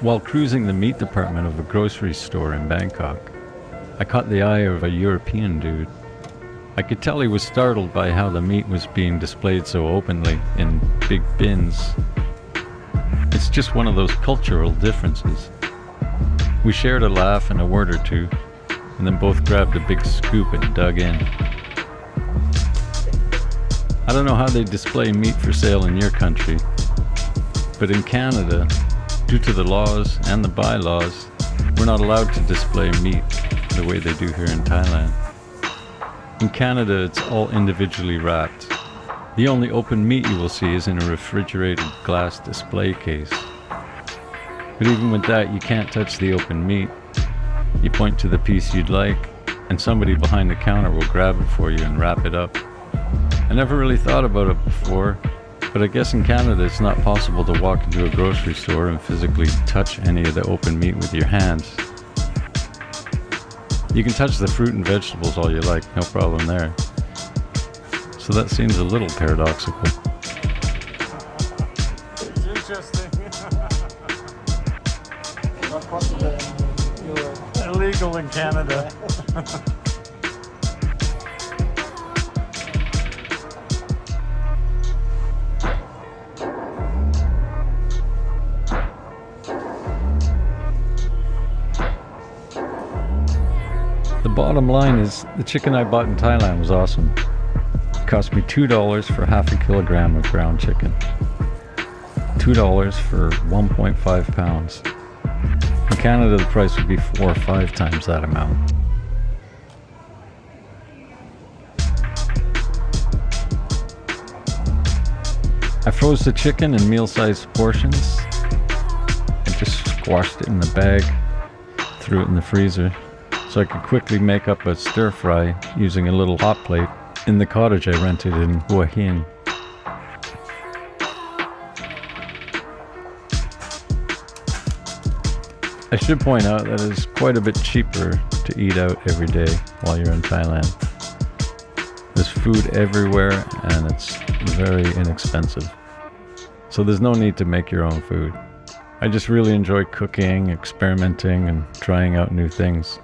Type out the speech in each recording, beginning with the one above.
While cruising the meat department of a grocery store in Bangkok, I caught the eye of a European dude. I could tell he was startled by how the meat was being displayed so openly in big bins. It's just one of those cultural differences. We shared a laugh and a word or two, and then both grabbed a big scoop and dug in. I don't know how they display meat for sale in your country, but in Canada, due to the laws and the bylaws, we're not allowed to display meat the way they do here in Thailand. In Canada, it's all individually wrapped. The only open meat you will see is in a refrigerated glass display case. But even with that, you can't touch the open meat. You point to the piece you'd like, and somebody behind the counter will grab it for you and wrap it up. I never really thought about it before, but I guess in Canada it's not possible to walk into a grocery store and physically touch any of the open meat with your hands. You can touch the fruit and vegetables all you like, no problem there. So that seems a little paradoxical. It's interesting. Not possible in Europe. Illegal in Canada. The bottom line is, the chicken I bought in Thailand was awesome. It cost me $2 for half a kilogram of ground chicken. $2 for 1.5 pounds. In Canada, the price would be 4 or 5 times that amount. I froze the chicken in meal-sized portions. I just squashed it in the bag, threw it in the freezer, so I could quickly make up a stir-fry using a little hot plate in the cottage I rented in Hua Hin. I should point out that it's quite a bit cheaper to eat out every day while you're in Thailand. There's food everywhere and it's very inexpensive. So there's no need to make your own food. I just really enjoy cooking, experimenting, and trying out new things.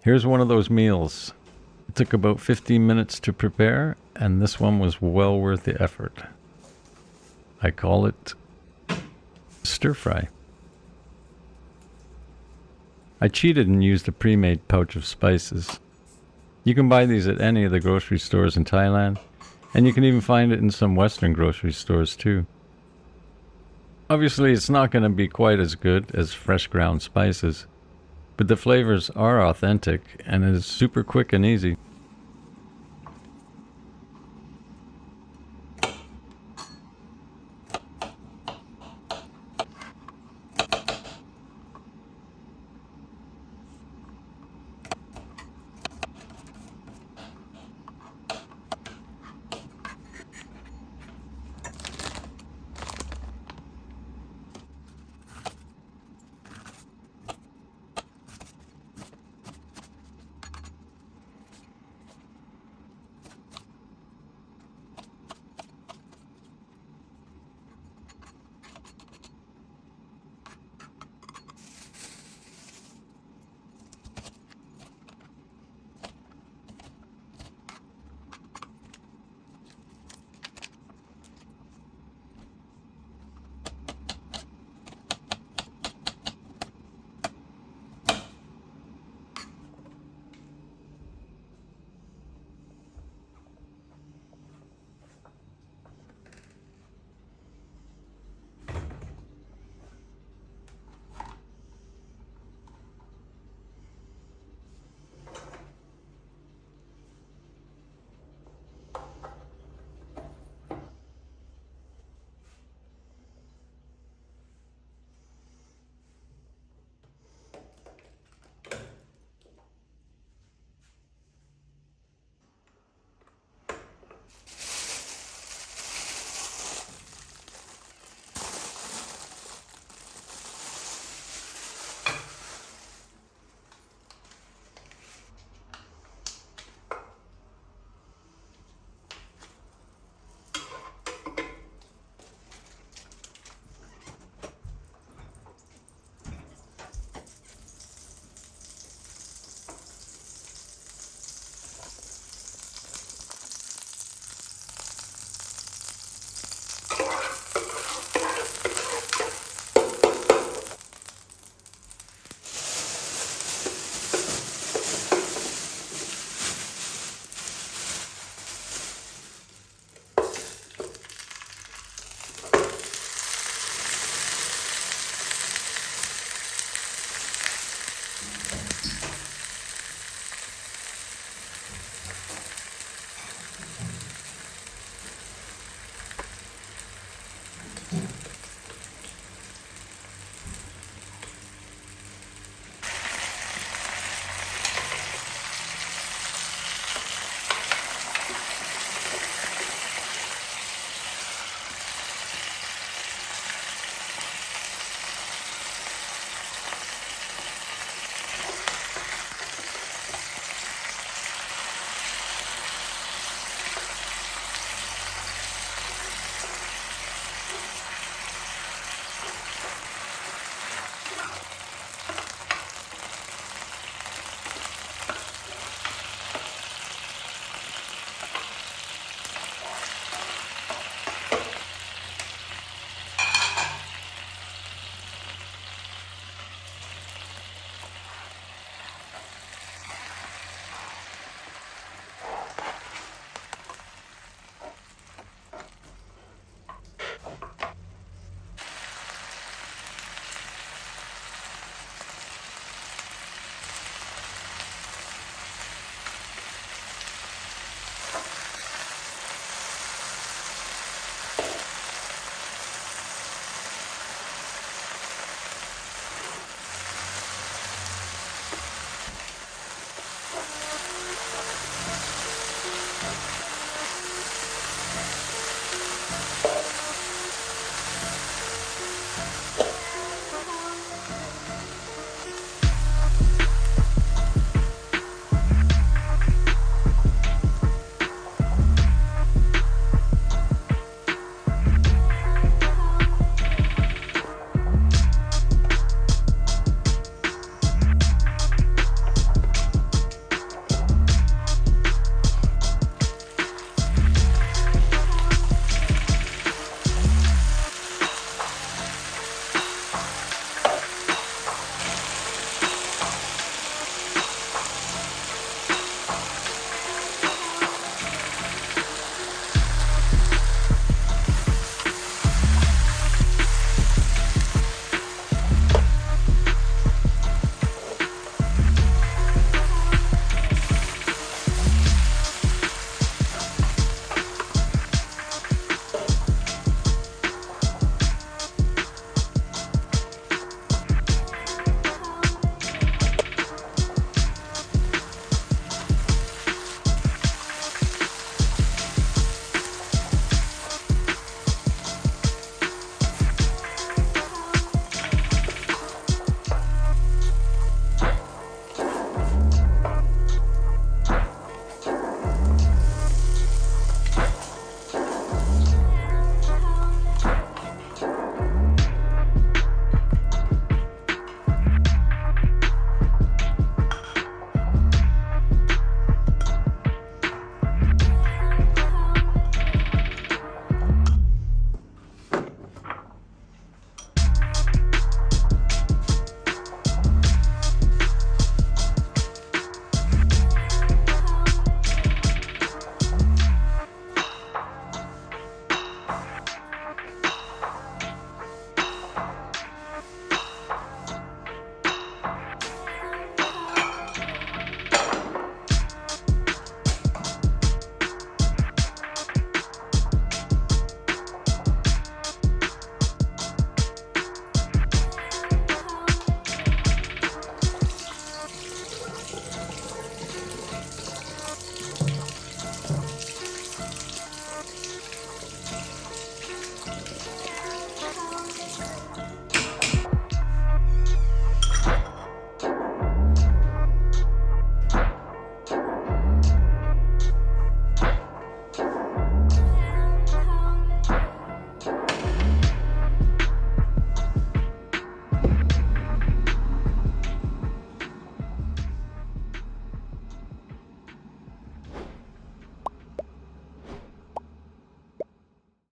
Here's one of those meals. It took about 15 minutes to prepare, and this one was well worth the effort. I call it stir-fry. I cheated and used a pre-made pouch of spices. You can buy these at any of the grocery stores in Thailand, and you can even find it in some Western grocery stores too. Obviously, it's not going to be quite as good as fresh ground spices, but the flavors are authentic and it is super quick and easy.